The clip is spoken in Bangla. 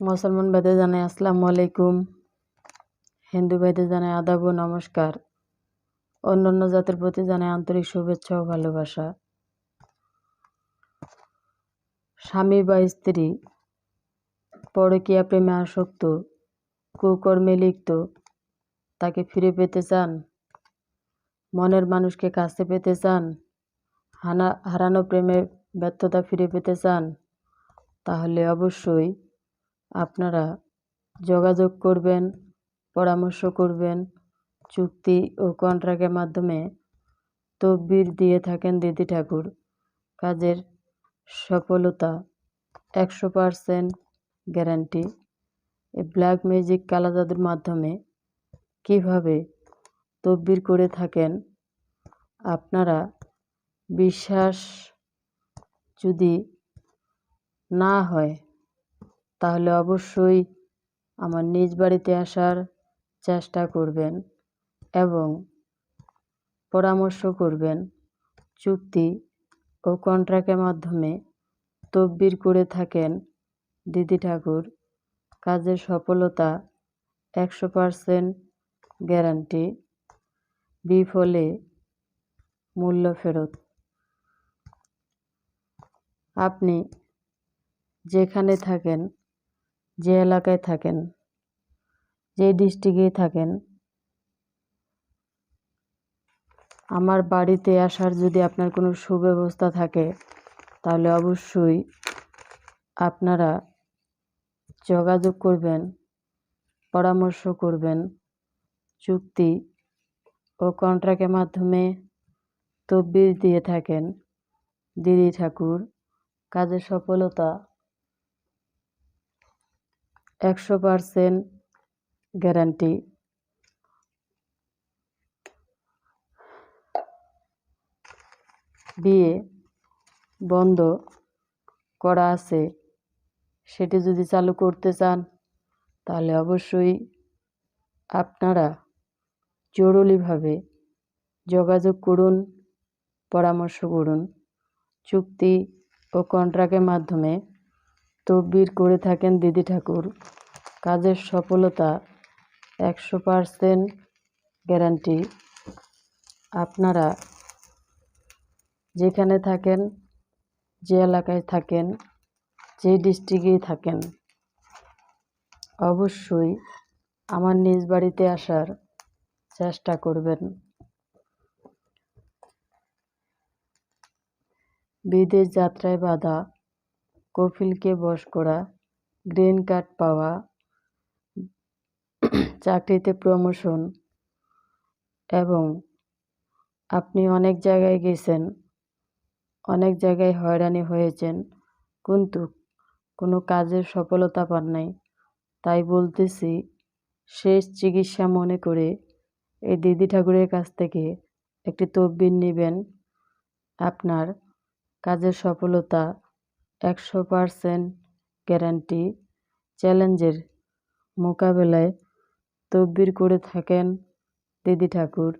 মুসলমান ভাইদের জানাই আসসালামু আলাইকুম, হিন্দু ভাইদের জানাই আদাব ও নমস্কার, অন্যান্য জাতির প্রতি জানাই আন্তরিক শুভেচ্ছা ও ভালোবাসা। স্বামী বা স্ত্রী পরকীয়া প্রেমে আসক্ত, কুকর্মে লিপ্ত, তাকে ফিরে পেতে চান? মনের মানুষকে কাছে পেতে চান? হারানো প্রেমের ব্যর্থতা ফিরে পেতে চান? তাহলে অবশ্যই আপনারা যোগাযোগ করবেন, পরামর্শ করবেন। চুক্তি ও কন্ট্রাক্টের মাধ্যমে তদবির দিয়ে থাকেন দিদি ঠাকুর। কাজের সফলতা 100% গ্যারান্টি। এই ব্ল্যাক ম্যাজিক কালা জাদুর মাধ্যমে কিভাবে তদবির করে থাকেন আপনারা, বিশ্বাস যদি না হয় তাহলে অবশ্যই আমার নিজ বাড়িতে আসার চেষ্টা করবেন এবং পরামর্শ করবেন। চুক্তি ও কন্ট্রাক্টের মাধ্যমে তদবির করে থাকেন দিদি ঠাকুর। কাজের সফলতা 100% গ্যারান্টি। বিফলে মূল্য ফেরত। আপনি যেখানে থাকেন, যে এলাকায় থাকেন, যে ডিস্ট্রিক্টে থাকেন, আমার বাড়িতে আসার যদি আপনার কোনো সুব্যবস্থা থাকে তাহলে অবশ্যই আপনারা যোগাযোগ করবেন, পরামর্শ করবেন। চুক্তি ও কন্ট্রাক্টের মাধ্যমে তদবির দিয়ে থাকেন দিদি ঠাকুর। কাজের সফলতা 100% গ্যারান্টি। বিয়ে বন্ধ করা আছে, সেটি যদি চালু করতে চান তাহলে অবশ্যই আপনারা জরুরিভাবে যোগাযোগ করুন, পরামর্শ করুন। চুক্তি ও কন্ট্রাক্টের মাধ্যমে তদবির করে থাকেন দিদি ঠাকুর। কাজের সফলতা 100% গ্যারান্টি। আপনারা যেখানে থাকেন, যে এলাকায় থাকেন, যে ডিস্ট্রিক্টেই থাকেন, অবশ্যই আমার নিজ বাড়িতে আসার চেষ্টা করবেন। বিদেশ যাত্রায় বাধা, কফিলকে বশ করা, গ্রিন কার্ড পাওয়া, চাকরিতে প্রমোশন এবং আপনি অনেক জায়গায় গেছেন, অনেক জায়গায় হয়রানি হয়েছেন, কিন্তু কোনো কাজের সফলতা পান নাই। তাই বলতেছি, শেষ চিকিৎসা মনে করে এই দিদি ঠাকুরের কাছ থেকে একটি তদবির নেবেন। আপনার কাজের সফলতা 100% গ্যারান্টি। চ্যালেঞ্জের মোকাবেলায় তদবির করে থাকেন দিদি ঠাকুর।